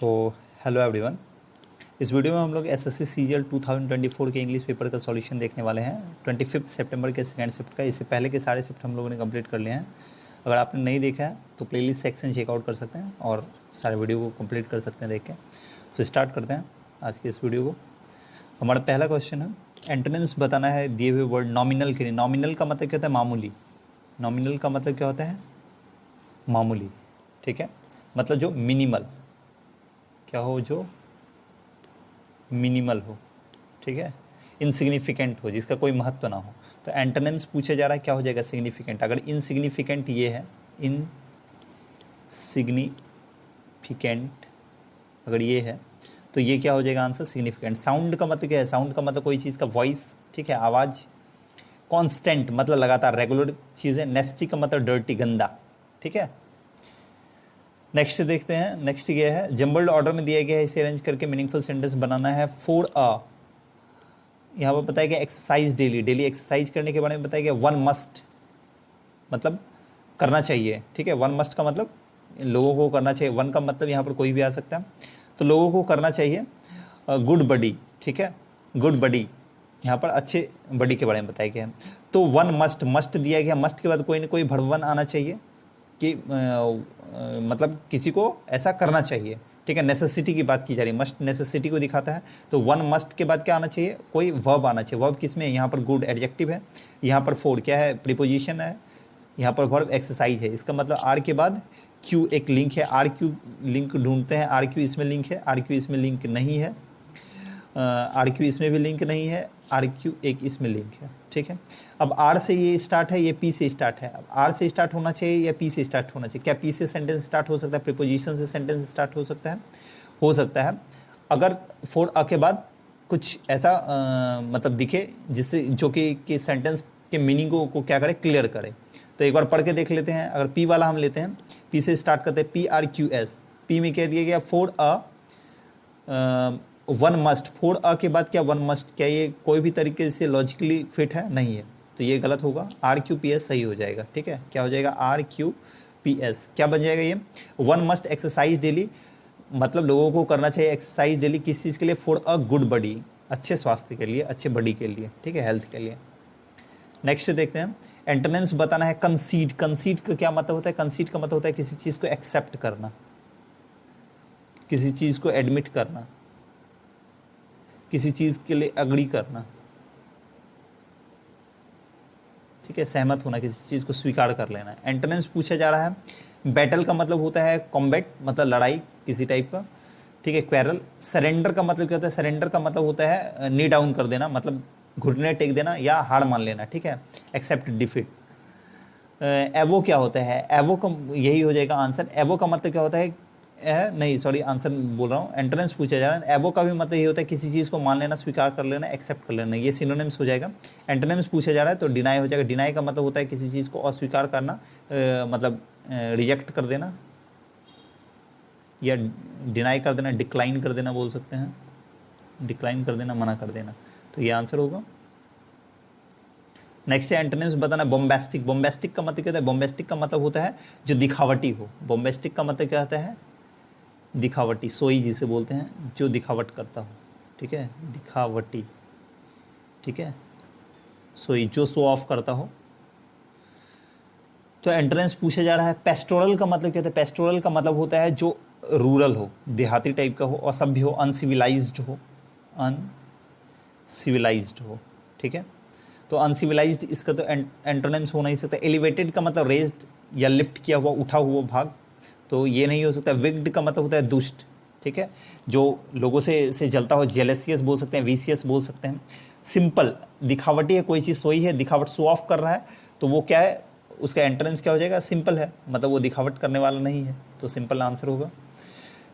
So hello everyone. इस video में हम लोग एसएससी सीजीएल 2024 के इंग्लिश पेपर का सॉल्यूशन देखने वाले हैं 25 सितंबर के सेकेंड शिफ्ट का। इससे पहले के सारे शिफ्ट हम लोगों ने कंप्लीट कर लिए हैं। अगर आपने नहीं देखा है तो प्लेलिस्ट सेक्शन चेकआउट कर सकते हैं और सारे वीडियो को कंप्लीट कर सकते हैं देख के। सो स्टार्ट करते हैं आज के इस वीडियो को। हमारा पहला क्वेश्चन है, एंटोनिम्स बताना है दिए हुए वर्ड नॉमिनल के लिए। नॉमिनल का मतलब क्या होता है? मामूली। नॉमिनल का मतलब क्या होता है? मामूली। ठीक है, मतलब जो मिनिमल क्या हो, जो मिनिमल हो। ठीक है, इनसिग्निफिकेंट हो, जिसका कोई महत्व ना हो। तो एंटोनिम्स पूछा जा रहा है, क्या हो जाएगा? सिग्निफिकेंट। अगर इनसिग्निफिकेंट ये है, इनसिग्निफिकेंट अगर ये है तो ये क्या हो जाएगा आंसर? सिग्निफिकेंट। साउंड का मतलब क्या है? साउंड का मतलब कोई चीज़ का वॉइस। ठीक है, आवाज़। कांस्टेंट मतलब लगातार, रेगुलर चीज़ें। नेस्टी का मतलब डर्टी, गंदा। ठीक है, नेक्स्ट देखते हैं। नेक्स्ट ये है, जम्बल्ड ऑर्डर में दिया गया है, इसे अरेंज करके मीनिंगफुल सेंटेंस बनाना है। फॉर अ, यहाँ पर बताया गया एक्सरसाइज डेली। डेली एक्सरसाइज करने के बारे में बताया गया। वन मस्ट मतलब करना चाहिए। ठीक है, वन मस्ट का मतलब लोगों को करना चाहिए। वन का मतलब यहाँ पर कोई भी आ सकता है, तो लोगों को करना चाहिए। गुड बडी। ठीक है, गुड बडी, यहाँ पर अच्छे बडी के बारे में बताया गया है। तो वन मस्ट, मस्ट दिया गया। मस्ट के बाद कोई ना कोई वर्ब वन आना चाहिए कि मतलब किसी को ऐसा करना चाहिए। ठीक है, नेसेसिटी की बात की जा रही है। मस्ट नेसेसिटी को दिखाता है, तो वन मस्ट के बाद क्या आना चाहिए? कोई वर्ब आना चाहिए। वर्ब किस में? यहाँ पर गुड एडजेक्टिव है, यहाँ पर फोर क्या है? प्रीपोजिशन है, यहाँ पर वर्ब एक्सरसाइज है। इसका मतलब आर के बाद क्यू एक लिंक है। आर क्यू लिंक ढूंढते हैं। आर क्यू इसमें लिंक है, आर क्यू इसमें लिंक नहीं है। आर क्यू इसमें भी लिंक नहीं है, आर क्यू एक इसमें लिंक है। ठीक है, अब आर से ये स्टार्ट है, ये पी से स्टार्ट है। अब आर से स्टार्ट होना चाहिए या पी से स्टार्ट होना चाहिए? क्या पी से सेंटेंस स्टार्ट हो सकता है? प्रीपोजिशन से सेंटेंस स्टार्ट हो सकता है? हो सकता है, अगर फोर अ के बाद कुछ ऐसा मतलब दिखे जिससे जो कि सेंटेंस के मीनिंग को क्या करे? क्लियर करे। तो एक बार पढ़ के देख लेते हैं। अगर पी वाला हम लेते हैं, पी से स्टार्ट करते हैं, P R Q S. P में कह दिया गया for a one must. For a के बाद क्या वन मस्ट? क्या ये कोई भी तरीके से लॉजिकली फिट है? नहीं है, तो ये गलत होगा। आर क्यू पी एस सही हो जाएगा। ठीक है, क्या हो जाएगा? R Q P S. क्या बन जाएगा ये? वन मस्ट एक्सरसाइज डेली, मतलब लोगों को करना चाहिए एक्सरसाइज डेली। किस चीज़ के लिए? फॉर अ गुड बॉडी, अच्छे स्वास्थ्य के लिए, अच्छे बॉडी के लिए। ठीक है, हेल्थ के लिए। नेक्स्ट देखते हैं, एंटोनिम्स बताना है। कंसीड। कंसीड का क्या मतलब होता है? कंसीड का मतलब होता है किसी चीज़ को एक्सेप्ट करना, किसी चीज़ को एडमिट करना, किसी चीज़ के लिए अग्री करना। ठीक है, सहमत होना, किसी चीज़ को स्वीकार कर लेना। एंटोनिम्स पूछा जा रहा है। बैटल का मतलब होता है कॉम्बैट, मतलब लड़ाई किसी टाइप का। ठीक है, क्वेरल। सरेंडर का मतलब क्या होता है? सरेंडर का मतलब होता है नी डाउन कर देना, मतलब घुटने टेक देना या हार मान लेना। ठीक है, एक्सेप्ट डिफीट। एवो क्या होता है? एवो का यही हो जाएगा आंसर। एवो का मतलब क्या होता है? नहीं सॉरी, आंसर बोल रहा हूँ। एंट्रेंस पूछा जा रहा है। एवो का भी मतलब ये होता है किसी चीज़ को मान लेना, स्वीकार कर लेना, एक्सेप्ट कर लेना। ये सिनोनिम्स हो जाएगा। एंटोनिम्स पूछा जा रहा है तो डिनाई हो जाएगा। डिनाई का मतलब होता है किसी चीज़ को अस्वीकार करना, मतलब रिजेक्ट कर देना या डिनाई कर देना, डिक्लाइन कर देना बोल सकते हैं। डिक्लाइन कर देना, मना कर देना, तो ये आंसर होगा। नेक्स्ट है एंटोनिम्स बताना। बॉम्बेस्टिक। बॉम्बेस्टिक का मतलब क्या होता है? बॉम्बेस्टिक का मतलब होता है जो दिखावटी हो। बॉम्बेस्टिक का मतलब क्या होता है? दिखावटी, सोई जिसे बोलते हैं, जो दिखावट करता हो। ठीक है, दिखावटी। ठीक है, सोई जो शो ऑफ करता हो। तो एंट्रेंस पूछा जा रहा है। पेस्टोरल का मतलब क्या होता है? पेस्टोरल का मतलब होता है जो रूरल हो, देहाती टाइप का हो, असभ्य हो, अनसिविलाइज्ड हो, अनसिविलाइज्ड हो। ठीक है, तो अनसिविलाइज्ड इसका तो एंटोनिम्स हो नहीं सकता। एलिवेटेड का मतलब रेज्ड या लिफ्ट किया हुआ, उठा हुआ भाग, तो ये नहीं हो सकता। विग्ड का मतलब होता है दुष्ट। ठीक है, जो लोगों से जलता हो, जेलेसियस बोल सकते हैं, वीसियस बोल सकते हैं। सिंपल, दिखावटी है, कोई चीज़ सोई है, दिखावट शो ऑफ कर रहा है, तो वो क्या है? उसका एंटोनिम्स क्या हो जाएगा? सिंपल है, मतलब वो दिखावट करने वाला नहीं है, तो सिंपल आंसर होगा।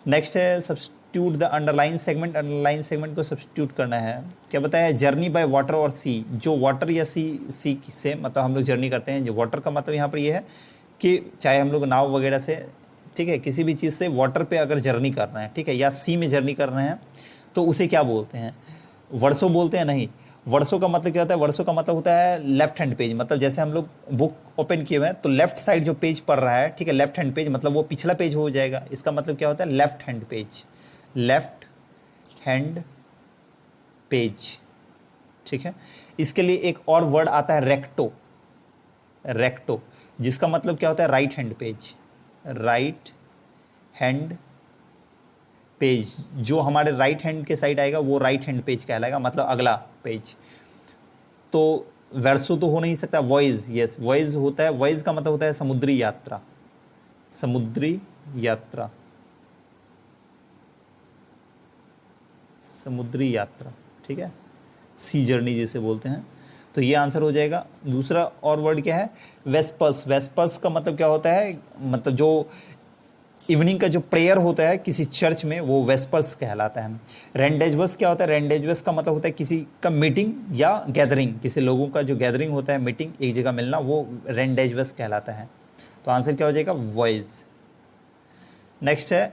नेक्स्ट है substitute the underline segment. Underline segment को सब्स्टिट्यूट करना है। क्या बताया? जर्नी बाय वाटर और सी। जो वाटर या सी से मतलब हम लोग जर्नी करते हैं। जो वाटर का मतलब यहाँ पर ये है कि चाहे हम लोग नाव वगैरह से, ठीक है, किसी भी चीज़ से वाटर पे अगर जर्नी कर रहे हैं, ठीक है, या सी में जर्नी कर रहे हैं, तो उसे क्या बोलते हैं? वर्षों बोलते हैं? नहीं। वर्षों का मतलब क्या होता है? वर्षों का मतलब होता है लेफ्ट हैंड पेज। मतलब जैसे हम लोग बुक ओपन किए हुए हैं तो लेफ्ट साइड जो पेज पढ़ रहा है, ठीक है, लेफ्ट हैंड पेज, मतलब वो पिछला पेज हो जाएगा। इसका मतलब क्या होता है? Left hand page. Left hand page, ठीक है। इसके लिए एक और वर्ड आता है रेक्टो, रेक्टो, जिसका मतलब क्या होता है right hand page, right hand page. जो हमारे राइट हैंड के साइड आएगा वो राइट हैंड पेज कहलाएगा, मतलब अगला पेज। तो वर्सो तो हो नहीं सकता, वॉइस, यस वॉइस होता है। वॉइस का मतलब होता है समुद्री यात्रा, समुद्री यात्रा, समुद्री यात्रा, ठीक है, सी जर्नी जिसे बोलते हैं। तो ये आंसर हो जाएगा। दूसरा और वर्ड क्या है, वेस्पर्स। वेस्पर्स का मतलब क्या होता है, मतलब जो इवनिंग का जो प्रेयर होता है किसी चर्च में, वो वेस्पर्स कहलाता है। रेंडेजवस क्या होता है, रेंडेजवस का मतलब होता है किसी का मीटिंग या गैदरिंग, किसी लोगों का जो गैदरिंग होता है, मीटिंग, एक जगह मिलना, वो रेंडेजवस कहलाता है। तो आंसर क्या हो जाएगा, वॉइस। नेक्स्ट है,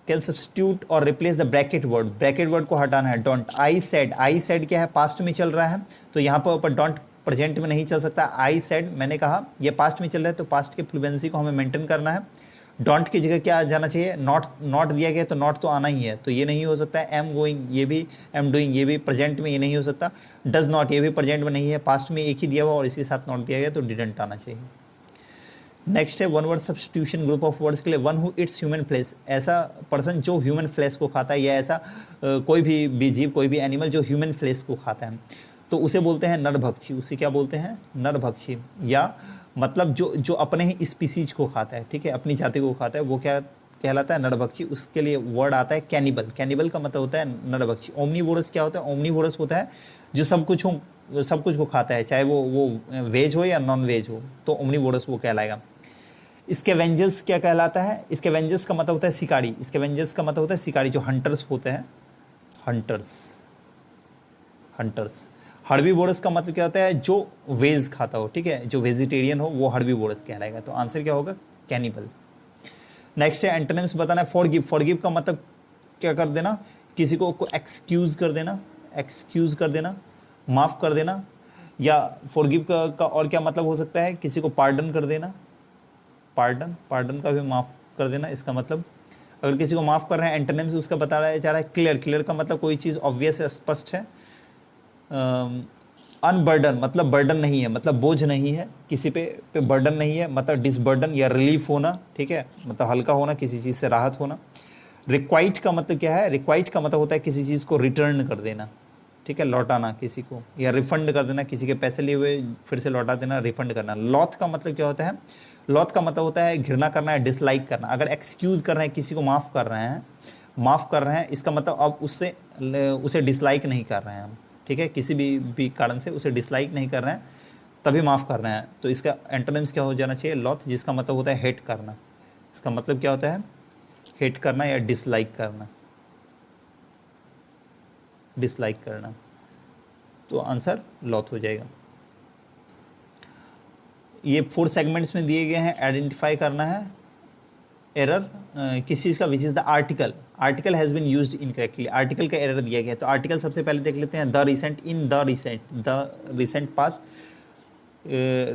कैन सब्स्टिट्यूट और replace the bracket word. Bracket word को हटाना है, don't. I said, I said क्या है, पास्ट में चल रहा है, तो यहाँ पर डोंट प्रेजेंट में नहीं चल सकता। आई सेड मैंने कहा, ये पास्ट में चल रहा है, तो पास्ट के फ्लुएंसी को हमें मेंटेन करना है। डोंट की जगह क्या जाना चाहिए, नॉट। नॉट दिया गया तो नॉट तो आना ही है, तो ये नहीं हो सकता है। एम गोइंग, ये भी, एम डूइंग, ये भी प्रेजेंट में ये नहीं हो सकता। डज नॉट, ये भी प्रेजेंट में नहीं है, पास्ट में एक ही दिया हुआ और इसके साथ नॉट दिया गया, तो डिडंट आना चाहिए। नेक्स्ट है one word substitution, group of words के लिए, one who eats human flesh, ऐसा पर्सन जो ह्यूमन फ्लेश को खाता है, या ऐसा कोई भी जीव, कोई भी एनिमल जो ह्यूमन फ्लेश को खाता है, तो उसे बोलते हैं नरभक्षी। उसे क्या बोलते हैं, नरभक्षी। या मतलब जो अपने ही स्पीसीज को खाता है, ठीक है, अपनी जाति को खाता है, वो क्या कहलाता है, नरभक्षी। उसके लिए वर्ड आता है कैनिबल। कैनिबल का मतलब होता है नरभक्षी। ओमनीवोरस क्या होता है, ओमनीवोरस होता है जो सब कुछ को खाता है, चाहे वो वेज हो या नॉन वेज हो, तो ओमनीवोरस वो कहलाएगा। स्कैवेंजर्स क्या कहलाता है, स्कैवेंजर्स का मतलब होता है शिकारी। स्कैवेंजर्स का मतलब होता है शिकारी, जो हंटर्स होते हैं, हंटर्स, हंटर्स। हर्बीवोरस का मतलब क्या होता है, जो वेज खाता हो, ठीक है, जो वेजिटेरियन हो, वो हर्बीवोरस कहलाएगा। तो आंसर क्या होगा, कैनिबल। नेक्स्ट है एंटोनिम्स बताना है। फॉरगिव, फॉरगिव का मतलब क्या कर देना, किसी को एक्सक्यूज कर देना, एक्सक्यूज कर देना, माफ कर देना। या फॉरगिव का और क्या मतलब हो सकता है, किसी को पार्डन कर देना, पार्डन, पार्डन का भी माफ कर देना। इसका मतलब अगर किसी को माफ कर रहे हैं, एंटोनिम्स उसका बताया जा रहा है क्लियर। क्लियर का मतलब कोई चीज़ ऑब्वियस है, स्पष्ट है। अनबर्डन मतलब बर्डन नहीं है, मतलब बोझ नहीं है, किसी पे बर्डन नहीं है, मतलब डिसबर्डन या रिलीफ होना, ठीक है, मतलब हल्का होना, किसी चीज़ से राहत होना। रिक्वाइट का मतलब क्या है, रिक्वाइट का मतलब होता है किसी चीज़ को रिटर्न कर देना, ठीक है, लौटाना किसी को, या रिफंड कर देना, किसी के पैसे लिए हुए फिर से लौटा देना, रिफंड करना। लॉथ का मतलब क्या होता है, लॉथ का मतलब होता है घृणा करना है, डिसलाइक करना। अगर एक्सक्यूज़ कर रहे हैं, किसी को माफ़ कर रहे हैं, माफ़ कर रहे हैं, इसका मतलब अब उसे डिसलाइक नहीं कर रहे हैं हम, ठीक है, किसी भी कारण से उसे डिसलाइक नहीं कर रहे हैं, तभी माफ़ कर रहे हैं। तो इसका एंटोनिम्स क्या हो जाना चाहिए, लॉथ, जिसका मतलब होता है हेट करना। इसका मतलब क्या होता है, हेट करना या डिसलाइक करना, डिसलाइक करना। तो आंसर लॉथ हो जाएगा। ये 4 सेगमेंट्स में दिए गए हैं, आइडेंटिफाई करना है एरर किस चीज़ का, which is the article. Article has been used incorrectly, article का एरर दिया गया है। तो आर्टिकल सबसे पहले देख लेते हैं, the recent, in the recent, the recent past.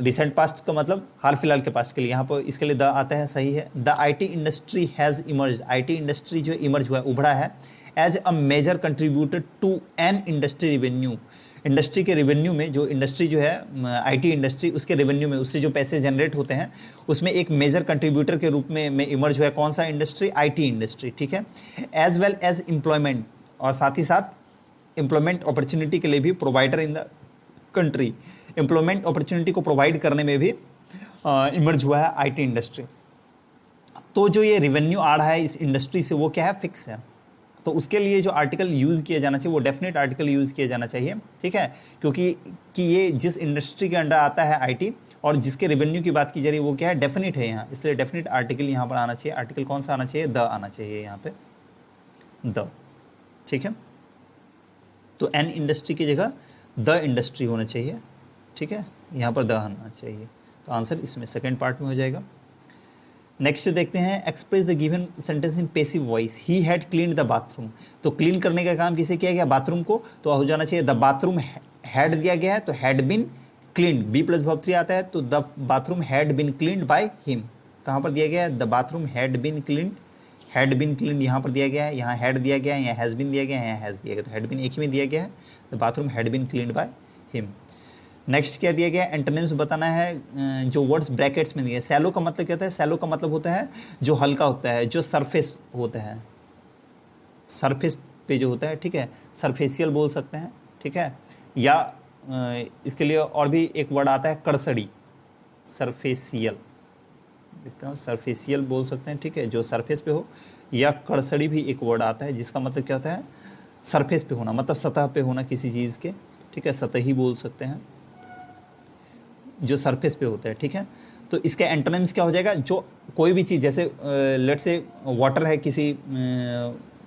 Recent past का मतलब हाल फिलहाल के पास्ट के लिए, यहाँ पर इसके लिए द आता है, सही है। The IT industry has emerge, IT industry जो इमर्ज हुआ है, उभरा है, as a major contributor to an industry revenue. Industry के रेवेन्यू में, जो इंडस्ट्री जो है आईटी इंडस्ट्री, उसके रेवेन्यू में, उससे जो पैसे जनरेट होते हैं, उसमें एक मेजर कंट्रीब्यूटर के रूप में इमर्ज हुआ है। कौन सा इंडस्ट्री, आईटी इंडस्ट्री, ठीक है। एज वेल एज एम्प्लॉयमेंट, और साथ ही साथ एम्प्लॉयमेंट अपॉर्चुनिटी के लिए भी provider in the country, employment opportunity को प्रोवाइड करने में भी इमर्ज हुआ है आईटी इंडस्ट्री। तो जो ये रेवेन्यू आ रहा है इस इंडस्ट्री से, वो क्या है, फिक्स है। तो उसके लिए जो आर्टिकल यूज़ किया जाना चाहिए, वो डेफिनेट आर्टिकल यूज़ किया जाना चाहिए, ठीक है, क्योंकि ये जिस इंडस्ट्री के अंडर आता है आईटी, और जिसके रेवेन्यू की बात की जा रही है, वो क्या है, डेफिनेट है यहाँ, इसलिए डेफिनेट आर्टिकल यहाँ पर आना चाहिए। आर्टिकल कौन सा आना चाहिए, द आना चाहिए यहाँ पे, द, ठीक है। तो एन इंडस्ट्री की जगह द इंडस्ट्री होना चाहिए, ठीक है, यहाँ पर द आना चाहिए। तो आंसर इसमें सेकेंड पार्ट में हो जाएगा। नेक्स्ट देखते हैं, express the given sentence in passive voice. He had clean the bathroom, तो क्लीन करने का काम किसे किया गया, बाथरूम को, तो हो जाना चाहिए द बाथरूम हैड दिया गया है, तो had been cleaned, B plus verb 3 आता है, तो the bathroom had been cleaned by him. कहाँ पर दिया गया है, the bathroom had been cleaned, had been clean यहाँ पर दिया गया है, यहाँ हैड दिया गया है, यहाँ हैज़ बीन दिया गया है, यहाँ हैज़ दिया गया, तो हैड बीन एक ही में दिया गया है, the bathroom had been cleaned by him. Next क्या दिया गया है, एंटोनिम्स बताना है, जो वर्ड्स ब्रैकेट्स में दिए। सैलो का मतलब क्या होता है, सैलो का मतलब होता है जो हल्का होता है, जो सरफेस होता है, सरफेस पे जो होता है, ठीक है, सरफेशियल बोल सकते हैं, ठीक है, या इसके लिए और भी एक वर्ड आता है कर्सड़ी, सरफेशियल, देखता हूँ, सरफेशियल बोल सकते हैं, ठीक है, जो सरफेस पे हो, या कर्सड़ी भी एक वर्ड आता है जिसका मतलब क्या होता है, सरफेस पे होना, मतलब सतह पे होना किसी चीज़ के, ठीक है, सतही बोल सकते हैं, जो सरफेस पे होता है, ठीक है। तो इसके एंटोनिम्स क्या हो जाएगा, जो कोई भी चीज़, जैसे लेट से वाटर है किसी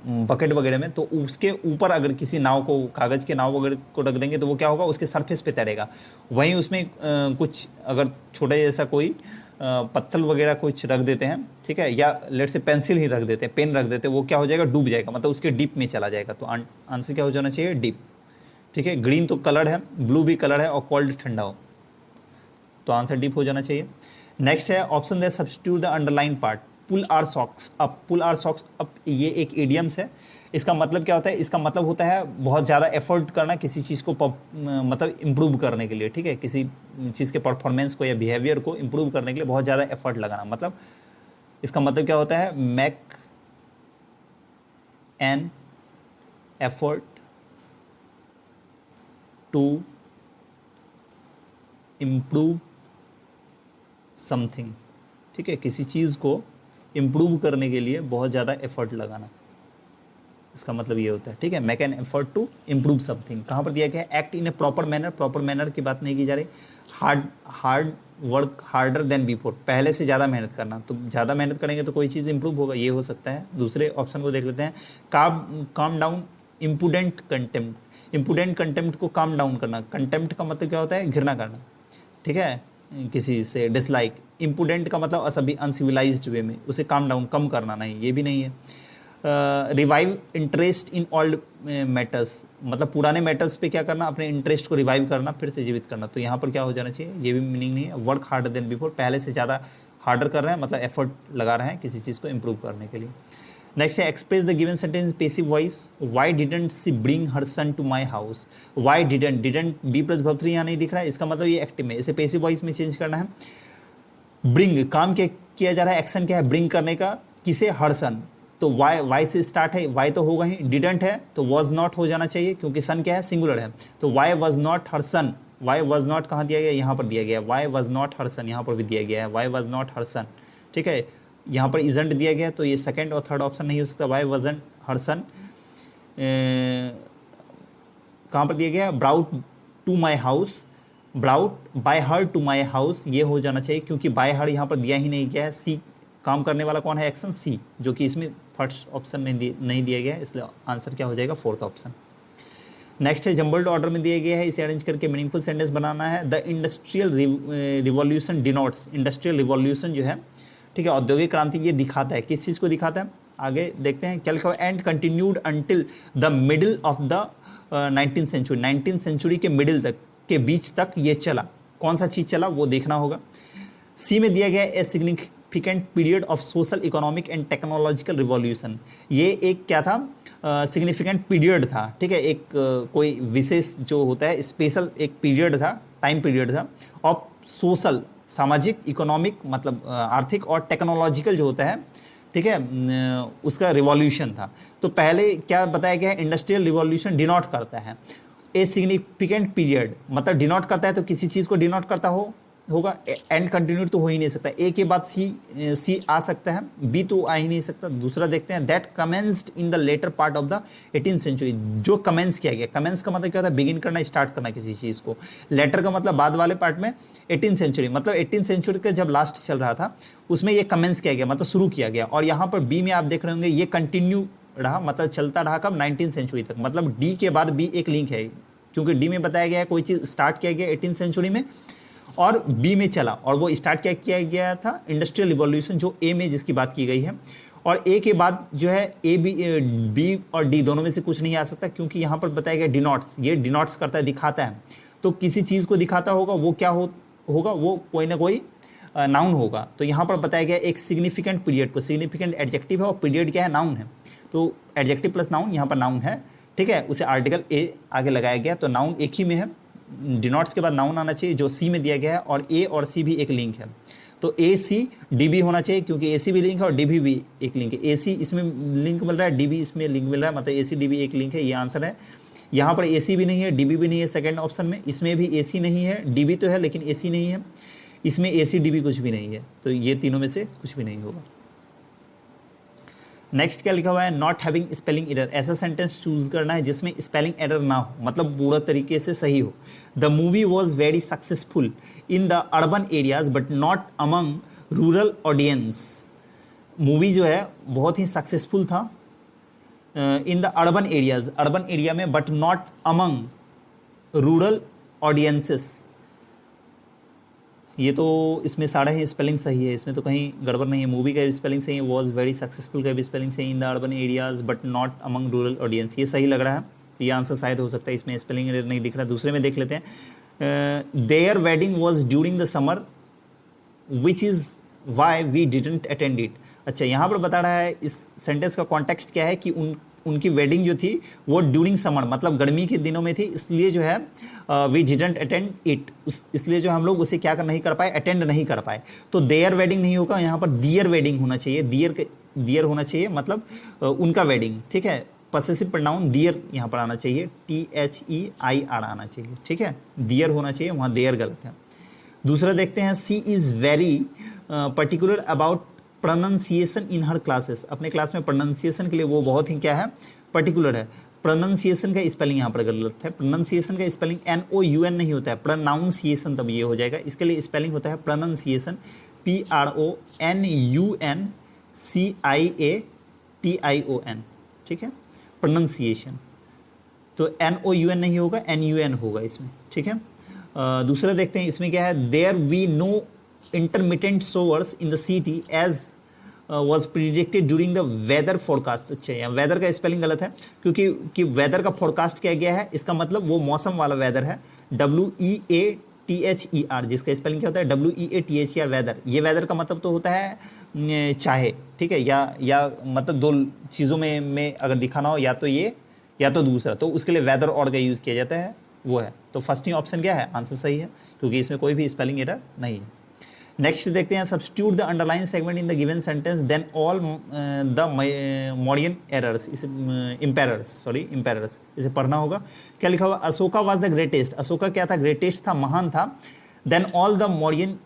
बकेट वगैरह में, तो उसके ऊपर अगर किसी नाव को, कागज़ के नाव वगैरह को रख देंगे तो वो क्या होगा, उसके सरफेस पे तैरेगा। वहीं उसमें कुछ अगर छोटा जैसा कोई पत्थर वगैरह कुछ रख देते हैं, ठीक है, या लेट से पेंसिल ही रख देते हैं, पेन रख देते हैं, वो क्या हो जाएगा, डूब जाएगा, मतलब उसके डीप में चला जाएगा। तो आंसर क्या हो जाना चाहिए, डीप, ठीक है। ग्रीन तो कलर है, ब्लू भी कलर है, और कोल्ड ठंडा हो, तो आंसर डीप हो जाना चाहिए। नेक्स्ट है ऑप्शन दे, substitute the underline part, pull our socks up, pull our socks up, ये एक इडियम्स है। इसका मतलब क्या होता है, इसका मतलब होता है बहुत ज़्यादा एफर्ट करना किसी चीज़ को मतलब इम्प्रूव करने के लिए, ठीक है, किसी चीज़ के परफॉर्मेंस को या बिहेवियर को इम्प्रूव करने के लिए बहुत ज़्यादा एफर्ट लगाना, मतलब इसका मतलब क्या होता है, make an effort to improve something, ठीक है, किसी चीज़ को इम्प्रूव करने के लिए बहुत ज़्यादा एफर्ट लगाना, इसका मतलब ये होता है, ठीक है, make an effort to improve something. कहाँ पर दिया गया है, act in a proper manner, proper manner की बात नहीं की जा रही, hard work harder than before, पहले से ज़्यादा मेहनत करना, तो ज़्यादा मेहनत करेंगे तो कोई चीज़ इंप्रूव होगा, ये हो सकता है। दूसरे ऑप्शन को देख लेते हैं, काम डाउन इम्पुडेंट कंटेम्प्ट, इम्पुडेंट कंटेम्प्ट को काम डाउन करना, कंटेम्प्ट का मतलब क्या होता है, घृणा करना, ठीक है, किसी से डिसलाइक। इम्पुडेंट का मतलब असभ्य, अनसिविलाइज्ड वे में, उसे काम डाउन, कम करना, नहीं, ये भी नहीं है। Revive interest in old matters, मतलब पुराने मैटर्स पे क्या करना, अपने इंटरेस्ट को रिवाइव करना, फिर से जीवित करना, तो यहाँ पर क्या हो जाना चाहिए, ये भी मीनिंग नहीं है। वर्क हार्डर देन बिफोर, पहले से ज़्यादा हार्डर कर रहे हैं, मतलब एफर्ट लगा रहे हैं किसी चीज़ को इम्प्रूव करने के लिए। नेक्स्ट है, express the given sentence passive voice, why didn't she bring her son to my house, why didn't, didn't B plus verb 3 यहाँ नहीं दिख रहा है, इसका मतलब ये एक्टिव में, इसे पैसिव वॉइस में चेंज करना है। ब्रिंग, काम किया जा रहा है, एक्शन क्या है, ब्रिंग करने का, किसे, हर सन, तो वाई से स्टार्ट है, वाई तो होगा ही, डिडंट है तो वॉज नॉट हो जाना चाहिए, क्योंकि सन क्या है, सिंगुलर है, तो why was not her son, why was not कहाँ दिया गया, यहाँ पर दिया गया, why was not her son, यहाँ पर भी दिया गया है, why was not her son, ठीक है, यहाँ पर इजंट दिया गया, तो ये सेकंड और थर्ड ऑप्शन नहीं हो सकता, वाई वॉजंट हर सन। कहाँ पर दिया गया, brought to my house, brought by her to my house, ये हो जाना चाहिए, क्योंकि बाय हर यहाँ पर दिया ही नहीं गया है। सी, काम करने वाला कौन है, एक्शन सी, जो कि इसमें फर्स्ट ऑप्शन नहीं दिया गया है, इसलिए आंसर क्या हो जाएगा, फोर्थ ऑप्शन। नेक्स्ट है, जंबल्ड ऑर्डर में दिया गया है, इसे अरेंज करके मीनिंगफुल सेंटेंस बनाना है। The industrial revolution denotes, industrial revolution जो है, ठीक है, औद्योगिक क्रांति, ये दिखाता है, किस चीज़ को दिखाता है, आगे देखते हैं। क्या लिखा हुआ, and continued until the middle of the 19th century, 19th century के मिडिल तक, के बीच तक ये चला, कौन सा चीज़ चला वो देखना होगा। सी में दिया गया a significant period of social, economic and technological revolution, ये एक क्या था, सिग्निफिकेंट पीरियड था, ठीक है, एक कोई विशेष जो होता है, स्पेशल एक पीरियड था, टाइम पीरियड था, ऑफ सोशल, सामाजिक, इकोनॉमिक मतलब आर्थिक, और टेक्नोलॉजिकल जो होता है, ठीक है, उसका रिवॉल्यूशन था। तो पहले क्या बताया गया है, इंडस्ट्रियल रिवॉल्यूशन डिनोट करता है ए सिग्निफिकेंट पीरियड, मतलब डिनोट करता है तो किसी चीज़ को डिनोट करता होगा, एंड कंटिन्यूड तो हो ही नहीं सकता, ए के बाद सी आ सकता है, बी तो आ ही नहीं सकता। दूसरा देखते हैं, that commenced in the latter part of the 18th century, जो कमेंस किया गया, कमेंस का मतलब क्या होता है, बिगिन करना, स्टार्ट करना किसी चीज़ को, लेटर का मतलब बाद वाले पार्ट में, 18th सेंचुरी मतलब 18th सेंचुरी का जब लास्ट चल रहा था उसमें ये कमेंस किया गया, मतलब शुरू किया गया, और यहाँ पर बी में आप देख रहे होंगे ये कंटिन्यू रहा, मतलब चलता रहा कब, 19th सेंचुरी तक, मतलब डी के बाद बी एक लिंक है, क्योंकि डी में बताया गया है कोई चीज़ स्टार्ट किया गया 18th सेंचुरी में, और बी में चला, और वो स्टार्ट क्या किया गया था, इंडस्ट्रियल रिवॉल्यूशन, जो ए में जिसकी बात की गई है, और ए के बाद जो है ए बी और डी दोनों में से कुछ नहीं आ सकता, क्योंकि यहाँ पर बताया गया डिनोट्स, ये डिनोट्स करता है, दिखाता है, तो किसी चीज़ को दिखाता होगा, वो क्या होगा, वो कोई ना कोई नाउन होगा। तो यहाँ पर बताया गया एक सिग्निफिकेंट पीरियड को, सिग्निफिकेंट एडजेक्टिव है और पीरियड क्या है, नाउन है। तो एडजेक्टिव प्लस नाउन, यहाँ पर नाउन है, ठीक है, उसे आर्टिकल ए आगे लगाया गया, तो नाउन एक ही में है, डिनोट्स के बाद नाउन आना चाहिए जो सी में दिया गया है, और ए और सी भी एक लिंक है, तो ए सी डी बी होना चाहिए, क्योंकि ए सी भी लिंक है और डी बी भी एक लिंक है। ए सी इसमें लिंक मिल रहा है, डी बी इसमें लिंक मिल रहा है, मतलब ए सी डी बी एक लिंक है, ये आंसर है। यहाँ पर ए सी भी नहीं है, डी बी भी नहीं है सेकेंड ऑप्शन में, इसमें भी ए सी नहीं है, डी बी तो है लेकिन ए सी नहीं है, इसमें ए सी डी बी कुछ भी नहीं है, तो ये तीनों में से कुछ भी नहीं होगा। नेक्स्ट क्या लिखा हुआ है, नॉट हैविंग स्पेलिंग एरर, ऐसा सेंटेंस चूज करना है जिसमें स्पेलिंग एरर ना हो, मतलब पूरा तरीके से सही हो। The movie was very successful in the urban areas but not among rural audience, movie जो है बहुत ही सक्सेसफुल था in the urban areas, urban area में, but not among rural audiences, ये तो इसमें सारा ही स्पेलिंग सही है, इसमें तो कहीं गड़बड़ नहीं है, मूवी का भी स्पेलिंग सही है, वॉज वेरी सक्सेसफुल का भी स्पेलिंग सही, इन the urban areas but not among rural audience, ये सही लग रहा है, तो ये आंसर शायद हो सकता है, इसमें स्पेलिंग एरर नहीं दिख रहा। दूसरे में देख लेते हैं, their wedding was during the summer which is why we didn't attend it. अच्छा, यहाँ पर बता रहा है इस सेंटेंस का कॉन्टेक्स्ट क्या है कि उनकी वेडिंग जो थी वो ड्यूरिंग समर, मतलब गर्मी के दिनों में थी, इसलिए जो है वी डिडंट अटेंड इट, इसलिए जो हम लोग उसे क्या नहीं कर पाए, अटेंड नहीं कर पाए। तो देयर वेडिंग नहीं होगा, यहाँ पर दियर वेडिंग होना चाहिए, दियर होना चाहिए, मतलब उनका वेडिंग, ठीक है, पसेसिव प्रोनाउन दियर यहाँ पर आना चाहिए, THEIR आना चाहिए, ठीक है, दियर होना चाहिए, वहाँ देयर गलत है। दूसरा देखते हैं, she is very particular about pronunciation in her classes, अपने क्लास में प्रोनाउंसिएशन के लिए वो बहुत ही क्या है, पर्टिकुलर है। प्रोनाउंसिएशन का स्पेलिंग यहाँ पर गलत है, प्रोनाउंसिएशन का स्पेलिंग NOUN नहीं होता है, प्रोनाउंसिएशन तब ये हो जाएगा, इसके लिए स्पेलिंग होता है प्रोनाउंसिएशन PRONUNCIATION, ठीक है, प्रोनाउंसिएशन, तो NOUN नहीं होगा, NUN होगा इसमें, ठीक है। दूसरा देखते हैं, इसमें क्या है, there we no intermittent showers in the city as was predicted during the weather forecast। अच्छा, यहाँ वेदर का स्पेलिंग गलत है, क्योंकि वेदर का फोरकास्ट किया गया है, इसका मतलब वो मौसम वाला वेदर है, WEATHER, जिसका स्पेलिंग क्या होता है, WEATHER, वेदर। ये वेदर का मतलब तो होता है चाहे, ठीक है, या मतलब दो चीज़ों में अगर दिखाना हो, या तो ये या तो दूसरा, तो उसके लिए वेदर और का यूज़ किया जाता है, वो है। तो फर्स्ट ही ऑप्शन क्या है, आंसर सही है, क्योंकि इसमें कोई भी स्पेलिंग एरर नहीं है। नेक्स्ट देखते हैं, substitute the underline segment in the given sentence than all the Mauryan errors, इस इम्पेरर्स, इसे पढ़ना होगा। क्या लिखा हुआ, Ashoka was the greatest, Ashoka क्या था, ग्रेटेस्ट था, महान था, than all the Mauryan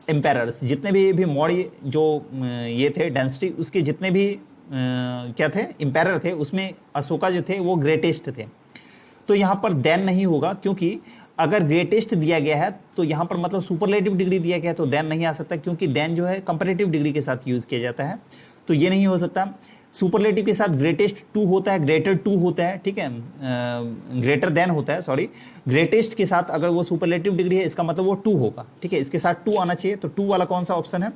emperors, जितने भी मौर्य जो ये थे डेंसिटी, उसके जितने भी क्या थे, एम्पेरर थे, उसमें अशोका जो थे वो ग्रेटेस्ट थे। तो यहाँ पर देन नहीं होगा, क्योंकि अगर ग्रेटेस्ट दिया गया है तो यहाँ पर मतलब सुपरलेटिव डिग्री दिया गया है, तो देन नहीं आ सकता, क्योंकि देन जो है कंपैरेटिव डिग्री के साथ यूज़ किया जाता है, तो ये नहीं हो सकता। सुपरलेटिव के साथ ग्रेटेस्ट 2 होता है, ग्रेटर 2 होता है, ठीक है, ग्रेटर देन होता है, सॉरी, ग्रेटेस्ट के साथ अगर वो सुपरलेटिव डिग्री है, इसका मतलब वो 2 होगा, ठीक है, इसके साथ 2 आना चाहिए। तो 2 वाला कौन सा ऑप्शन है,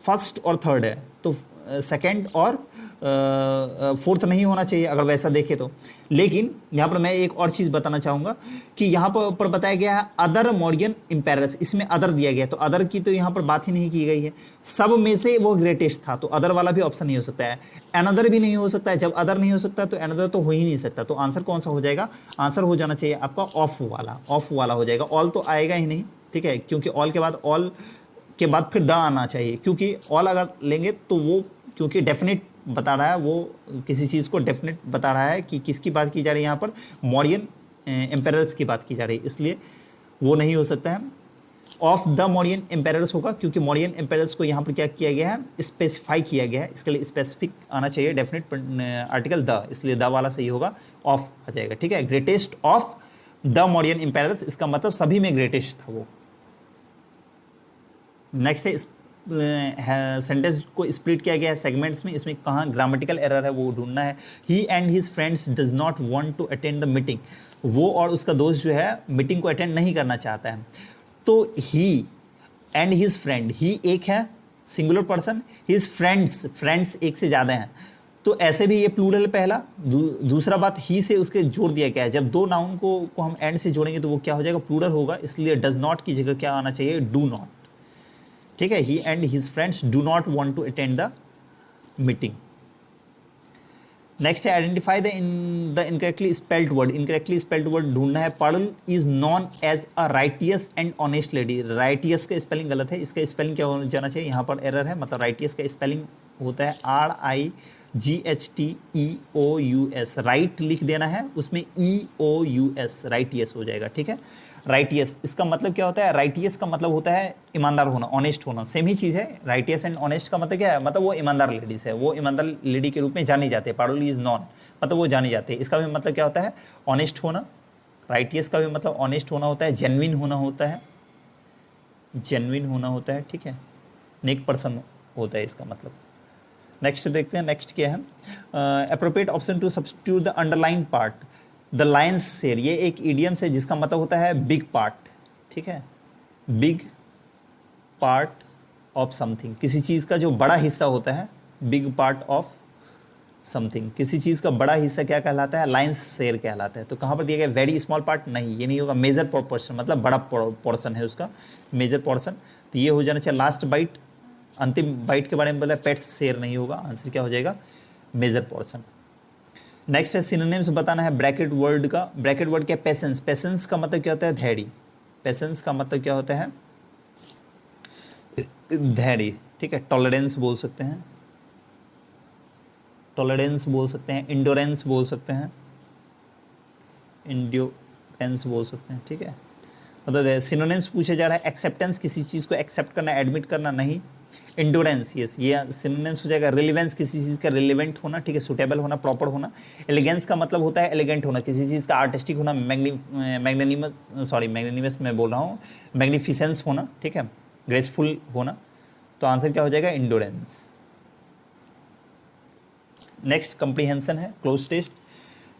फर्स्ट और थर्ड है, तो सेकंड और फोर्थ नहीं होना चाहिए अगर वैसा देखें तो। लेकिन यहाँ पर मैं एक और चीज़ बताना चाहूँगा कि यहाँ पर बताया गया है अदर मॉडियन इम्पेरर्स, इसमें अदर दिया गया है, तो अदर की तो यहाँ पर बात ही नहीं की गई है, सब में से वो ग्रेटेस्ट था, तो अदर वाला भी ऑप्शन नहीं हो सकता है, एनदर भी नहीं हो सकता है, जब अदर नहीं हो सकता तो एनदर तो हो ही नहीं सकता, तो आंसर कौन सा हो जाएगा, आंसर हो जाना चाहिए आपका ऑफ वाला हो जाएगा, ऑल तो आएगा ही नहीं, ठीक है, क्योंकि ऑल के बाद फिर द आना चाहिए, क्योंकि ऑल अगर लेंगे तो वो, क्योंकि डेफिनेट बता रहा है, वो किसी चीज़ को डेफिनेट बता रहा है कि किसकी बात की जा रही है, यहाँ पर मॉडियन एम्पेरर्स की बात की जा रही है, इसलिए वो नहीं हो सकता है। ऑफ द मॉडियन एम्पेरर्स होगा, क्योंकि मॉडियन एम्पेरर्स को यहाँ पर क्या किया गया है, स्पेसिफाई किया गया है, इसके लिए स्पेसिफिक आना चाहिए, डेफिनेट आर्टिकल द, इसलिए द वाला सही होगा, ऑफ आ जाएगा, ठीक है। ग्रेटेस्ट ऑफ द मॉडियन एम्पेरर्स, इसका मतलब सभी में ग्रेटेस्ट था वो। नेक्स्ट है सेंटेंस को स्प्लिट किया गया है सेगमेंट्स में, इसमें कहाँ ग्रामेटिकल एरर है वो ढूंढना है। He and his friends does not want to attend the meeting, वो और उसका दोस्त जो है मीटिंग को अटेंड नहीं करना चाहता है, तो ही एंड हिज फ्रेंड, ही एक है सिंगुलर पर्सन, हिज फ्रेंड्स एक से ज़्यादा हैं, तो ऐसे भी ये प्लूरल पहला, दूसरा बात ही से उसके जोड़ दिया गया है, जब दो नाउन को हम एंड से जोड़ेंगे तो वो क्या हो जाएगा, प्लूरल होगा, इसलिए डज नॉट की जगह क्या आना चाहिए, डू नॉट, ठीक है, he and his friends do not want to attend the meeting. Next है identify the incorrectly spelled word. Incorrectly spelled word ढूंढना है। Parul is known as a righteous and honest lady. Righteous का spelling गलत है, इसका spelling क्या हो जाना चाहिए, यहाँ पर एरर है। मतलब राइटियस का स्पेलिंग होता है RIGHTEOUS। राइट लिख देना है, उसमें EOUS, राइटियस हो जाएगा। ठीक है, राइटियस इसका मतलब क्या होता है, राइटियस का मतलब होता है ईमानदार होना, ऑनेस्ट होना, सेम ही चीज़ है। राइटियस एंड ऑनेस्ट का मतलब क्या है, मतलब वो ईमानदार लेडीज है, वो ईमानदार लेडी के रूप में जानी जाते हैं। पारुल इज नॉन मतलब वो जानी जाते हैं। इसका भी मतलब क्या होता है, ऑनेस्ट होना। राइटियस का भी मतलब ऑनेस्ट होना होता है, जेन्युइन होना होता है, जेन्युइन होना होता है। ठीक है, नेक पर्सन होता है इसका मतलब। नेक्स्ट देखते हैं, नेक्स्ट क्या है, appropriate option to substitute the underline part. The lion's share, ये एक इडियम्स है जिसका मतलब होता है बिग पार्ट। ठीक है, बिग पार्ट ऑफ समथिंग, किसी चीज़ का जो बड़ा हिस्सा होता है, बिग पार्ट ऑफ समथिंग, किसी चीज़ का बड़ा हिस्सा क्या कहलाता है, लायंस शेयर कहलाता है। तो कहाँ पर दिया गया, वेरी स्मॉल पार्ट, नहीं ये नहीं होगा। मेजर पोर्शन मतलब बड़ा पोर्शन है उसका, मेजर पोर्शन, तो ये हो जाना चाहिए। लास्ट बाइट, अंतिम बाइट के बारे में बोला, पेट्स शेयर नहीं होगा, आंसर क्या हो जाएगा, मेजर पोर्शन। नेक्स्ट है सिनोनिम्स बताना है ब्रैकेट वर्ड का। ब्रैकेट वर्ड क्या, पेशेंस। पेशेंस का मतलब क्या होता है, धैर्य। पेशेंस का मतलब क्या होता है, धैर्य। ठीक है, टॉलरेंस बोल सकते हैं, टॉलरेंस बोल सकते हैं, इंडोरेंस बोल सकते हैं, इंड्योरेंस बोल सकते हैं। ठीक है, मतलब सिनोनिम्स पूछे जा रहा है। एक्सेप्टेंस, किसी चीज़ को एक्सेप्ट करना, एडमिट करना, नहीं। इंडोरेंस, यस, ये सिनोनिम्स हो जाएगा। रिलेवेंस, किसी चीज़ का रिलेवेंट होना, ठीक है, सुटेबल होना, प्रॉपर होना। एलिगेंस का मतलब होता है एलिगेंट होना, किसी चीज़ का आर्टिस्टिक होना, मैग्नेनिमस मैं बोल रहा हूँ, मैग्निफिसेंस होना, ठीक है, ग्रेसफुल होना। तो आंसर क्या हो जाएगा, इंडोरेंस। नेक्स्ट कंप्रीहेंशन है, क्लोज टेस्ट,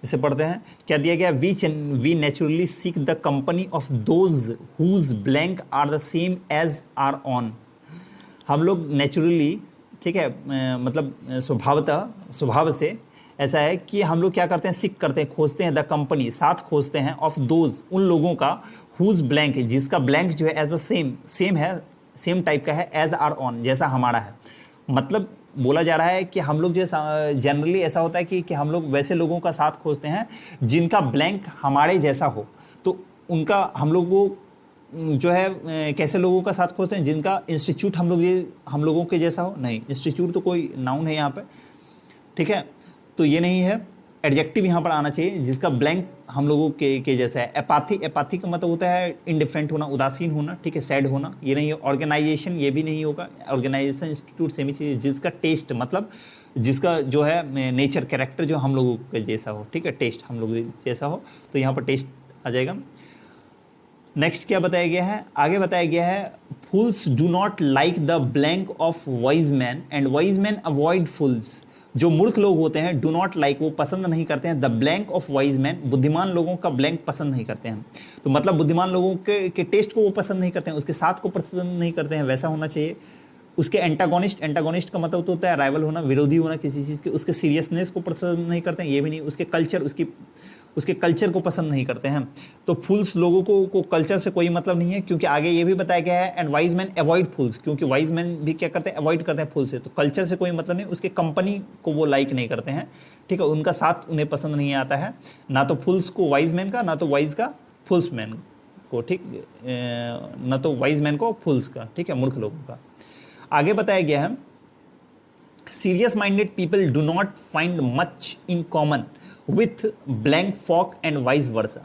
इसे पढ़ते हैं। क्या दिया गया, we naturally seek the company of those whose blank are the same as our own. हम लोग नेचुरली, ठीक है, मतलब स्वभाव से ऐसा है कि हम लोग क्या करते हैं, सीख करते हैं, खोजते हैं, द कंपनी साथ खोजते हैं, ऑफ दोज उन लोगों का, हुज ब्लैंक जिसका ब्लैंक जो है एज अ सेम है, सेम टाइप का है, एज आर ऑन जैसा हमारा है। मतलब बोला जा रहा है कि हम लोग जो जनरली ऐसा होता है कि हम लोग वैसे लोगों का साथ खोजते हैं जिनका ब्लैंक हमारे जैसा हो। तो उनका हम लोग वो जो है कैसे लोगों का साथ खोजते हैं, जिनका इंस्टीट्यूट हम लोगों के जैसा हो। नहीं, इंस्टीट्यूट तो कोई नाउन है यहाँ पे, ठीक है, तो ये नहीं है। एडजेक्टिव यहाँ पर आना चाहिए, जिसका ब्लैंक हम लोगों के जैसा है। एपाथी का मतलब होता है इंडिफरेंट होना, उदासीन होना, ठीक है, सैड होना, ये नहीं है। ऑर्गेनाइजेशन, ये भी नहीं होगा। ऑर्गेनाइजेशन, इंस्टीट्यूट सेम ही चीज़। जिसका टेस्ट मतलब जिसका जो है नेचर, कैरेक्टर जो हम लोगों के जैसा हो, ठीक है, टेस्ट हम लोग जैसा हो, तो यहाँ पर टेस्ट आ जाएगा। नेक्स्ट क्या बताया गया है, आगे बताया गया है, fools do not like the blank of wise man and wise man avoid fools. जो मूर्ख लोग होते हैं, डू नॉट लाइक, वो पसंद नहीं करते हैं, the blank of wise man, बुद्धिमान लोगों का ब्लैंक पसंद नहीं करते हैं। तो मतलब बुद्धिमान लोगों के टेस्ट को वो पसंद नहीं करते हैं, उसके साथ को पसंद नहीं करते हैं, वैसा होना चाहिए। उसके एंटागोनिस्ट का मतलब तो होता है राइवल होना, विरोधी होना किसी चीज़ के। उसके सीरियसनेस को पसंद नहीं करते हैं, ये भी नहीं। उसके कल्चर, उसके कल्चर को पसंद नहीं करते हैं। तो फूल्स लोगों को कल्चर से कोई मतलब नहीं है, क्योंकि आगे ये भी बताया गया है, एंड वाइज मैन अवॉइड फूल्स, क्योंकि वाइज मैन भी क्या करते हैं, अवॉइड करते हैं फूल से। तो कल्चर से कोई मतलब नहीं, उसके कंपनी को वो लाइक नहीं करते हैं, ठीक है, उनका साथ उन्हें पसंद नहीं आता है, ना तो फूल्स को वाइज मैन का, ना तो वाइज का फूल्स मैन को, ठीक, ना तो वाइज मैन को फूल्स का, ठीक है, मूर्ख लोगों का। आगे बताया गया है, serious minded people do not find much in common with blank folk and vice versa.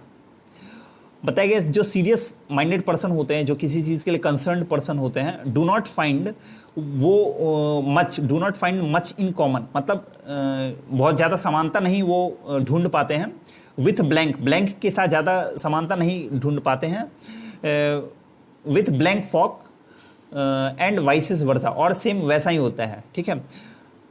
बताया गया, जो सीरियस माइंडेड पर्सन होते हैं, जो किसी चीज़ के लिए कंसर्न पर्सन होते हैं, do not find much in common, मतलब बहुत ज़्यादा समानता नहीं वो ढूंढ पाते हैं। विथ ब्लैंक के साथ ज़्यादा समानता नहीं ढूंढ पाते हैं। With blank folk and vice versa, और सेम वैसा ही होता है, ठीक है,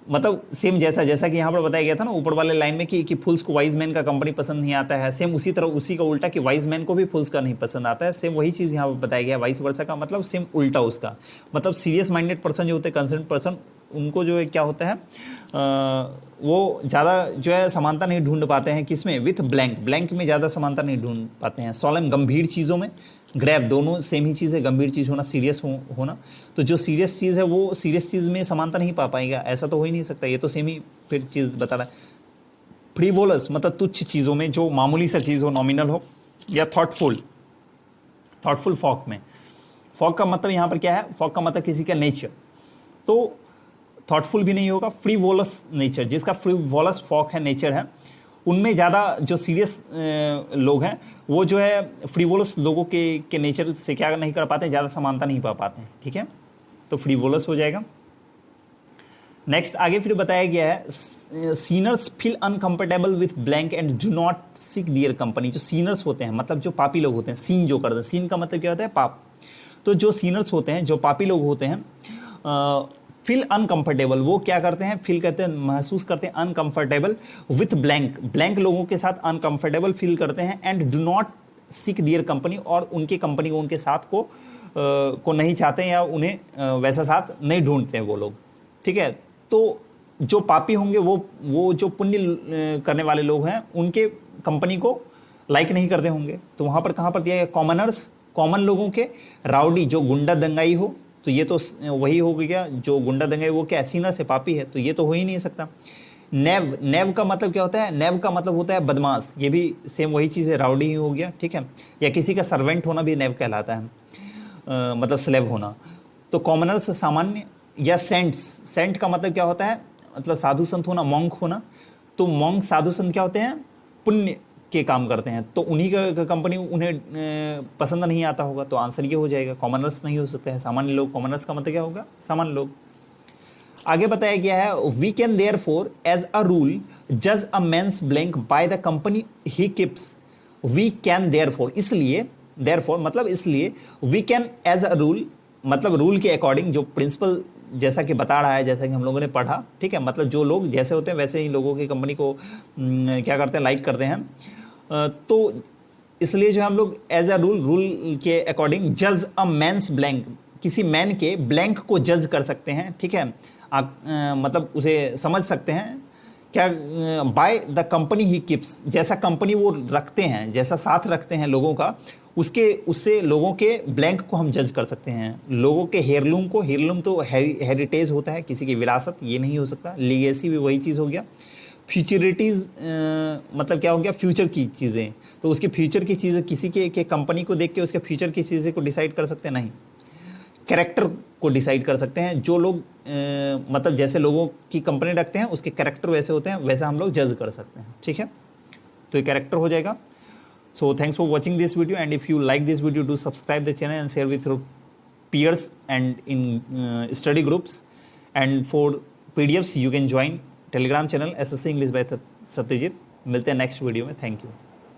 मतलब सेम जैसा कि यहाँ पर बताया गया था ना ऊपर वाले लाइन में कि फुल्स को वाइज मैन का कंपनी पसंद नहीं आता है, सेम उसी तरह उसी का उल्टा कि वाइज मैन को भी फुल्स का नहीं पसंद आता है, सेम वही चीज़ यहाँ पर बताया गया। वाइस वर्सा का मतलब सेम उल्टा उसका, मतलब सीरियस माइंडेड पर्सन जो होते हैं, कंसर्न पर्सन, उनको जो है क्या होता है वो ज़्यादा जो है समानता नहीं ढूंढ पाते हैं किसमें, विथ ब्लैंक, ब्लैंक में ज़्यादा समानता नहीं ढूंढ पाते हैं। सोलेम गंभीर चीज़ों में, ग्रैब दोनों सेम ही चीज़ है, गंभीर चीज़ होना, सीरियस होना, तो जो सीरियस चीज़ है वो सीरियस चीज़ में समानता नहीं पा पाएगा, ऐसा तो हो ही नहीं सकता, ये तो सेम ही फिर चीज़ बता रहा है। फ्रीवोलस मतलब तुच्छ चीज़ों में, जो मामूली सा चीज़ हो, नॉमिनल हो, या थॉटफुल फॉक में। फॉक का मतलब यहाँ पर क्या है, फॉक का मतलब किसी का नेचर, तो थॉटफुल भी नहीं होगा, फ्रीवोलस नेचर, जिसका फ्रीवोलस फॉक है, नेचर है, उनमें ज़्यादा जो सीरियस लोग हैं वो जो है फ्रीवोलस लोगों के नेचर से क्या नहीं कर पाते हैं, ज़्यादा समानता नहीं पा पाते हैं, ठीक है, तो फ्रीवोलस हो जाएगा। नेक्स्ट आगे फिर बताया गया है sinners feel uncomfortable with blank and do not seek their company. जो सीनर्स होते हैं मतलब जो पापी लोग होते हैं, सीन जो करते हैं, सीन का मतलब क्या होता है, पाप, तो जो सीनर्स होते हैं, जो पापी लोग होते हैं, फील अनकंफर्टेबल, वो क्या करते हैं, फील करते हैं, महसूस करते हैं अनकंफर्टेबल विथ ब्लैंक, ब्लैंक लोगों के साथ अनकंफर्टेबल फील करते हैं, and do not seek their company, और उनकी कंपनी को, उनके साथ को नहीं चाहते हैं, या उन्हें वैसा साथ नहीं ढूंढते हैं वो लोग, ठीक है। तो जो पापी होंगे वो जो पुण्य करने वाले लोग हैं उनके कंपनी को लाइक नहीं करते होंगे, तो वहाँ पर कहाँ पर दिया गया, कॉमनर्स, कॉमन लोगों के, राउडी जो गुंडा दंगाई हो, तो ये तो वही हो गया, जो गुंडा दंगाई वो क्या, सीनर से पापी है, तो ये तो हो ही नहीं सकता। नेव, नेव का मतलब क्या होता है, नेव का मतलब होता है बदमाश, ये भी सेम वही चीज़ है, राउडी ही हो गया, ठीक है, या किसी का सर्वेंट होना भी नेव कहलाता है, मतलब स्लेव होना। तो कॉमनर्स सामान्य, या सेंट्स, सेंट का मतलब क्या होता है, मतलब साधु संत होना, मॉन्क होना, तो मॉन्क साधु संत क्या होते हैं, पुण्य के काम करते हैं, तो उन्हीं का कंपनी उन्हें पसंद नहीं आता होगा, तो आंसर ये हो जाएगा, कॉमनर्स नहीं हो सकते हैं, सामान्य लोग, कॉमनर्स का मतलब क्या होगा, सामान्य लोग। आगे बताया गया है we can therefore as a rule जज a man's blank by the company he keeps. We can therefore, इसलिए, देयरफॉर मतलब इसलिए, we can as a rule मतलब रूल के अकॉर्डिंग, जो प्रिंसिपल जैसा कि बता रहा है, जैसा कि हम लोगों ने पढ़ा, ठीक है, मतलब जो लोग जैसे होते हैं वैसे ही लोगों की कंपनी को क्या करते हैं, लाइक करते हैं, तो इसलिए जो हम लोग एज अ रूल के अकॉर्डिंग जज अ मैन्स ब्लैंक, किसी मैन के ब्लैंक को जज कर सकते हैं, ठीक है, मतलब उसे समझ सकते हैं क्या, bye the company he keeps, जैसा कंपनी वो रखते हैं, जैसा साथ रखते हैं लोगों का, उससे लोगों के ब्लैंक को हम जज कर सकते हैं। लोगों के हेयरलूम को, हेयरलूम तो हेरिटेज होता है, किसी की विरासत, ये नहीं हो सकता। लीगेसी भी वही चीज़ हो गया। फ्यूचरिटीज़ मतलब क्या हो गया, फ्यूचर की चीज़ें, तो उसके फ्यूचर की चीज़ें किसी के कंपनी को देख के उसके फ्यूचर की चीज़ें को डिसाइड कर सकते हैं, नहीं। कैरेक्टर को डिसाइड कर सकते हैं, जो लोग मतलब जैसे लोगों की कंपनी रखते हैं उसके कैरेक्टर वैसे होते हैं, वैसा हम लोग जज कर सकते हैं, ठीक है, तो ये कैरेक्टर हो जाएगा। So thanks for watching this video, and if you like this video, do subscribe the channel and share with your peers and in study groups, and for PDFs you can join Telegram channel SSC English by Satyajit। मिलते हैं next video में, thank you.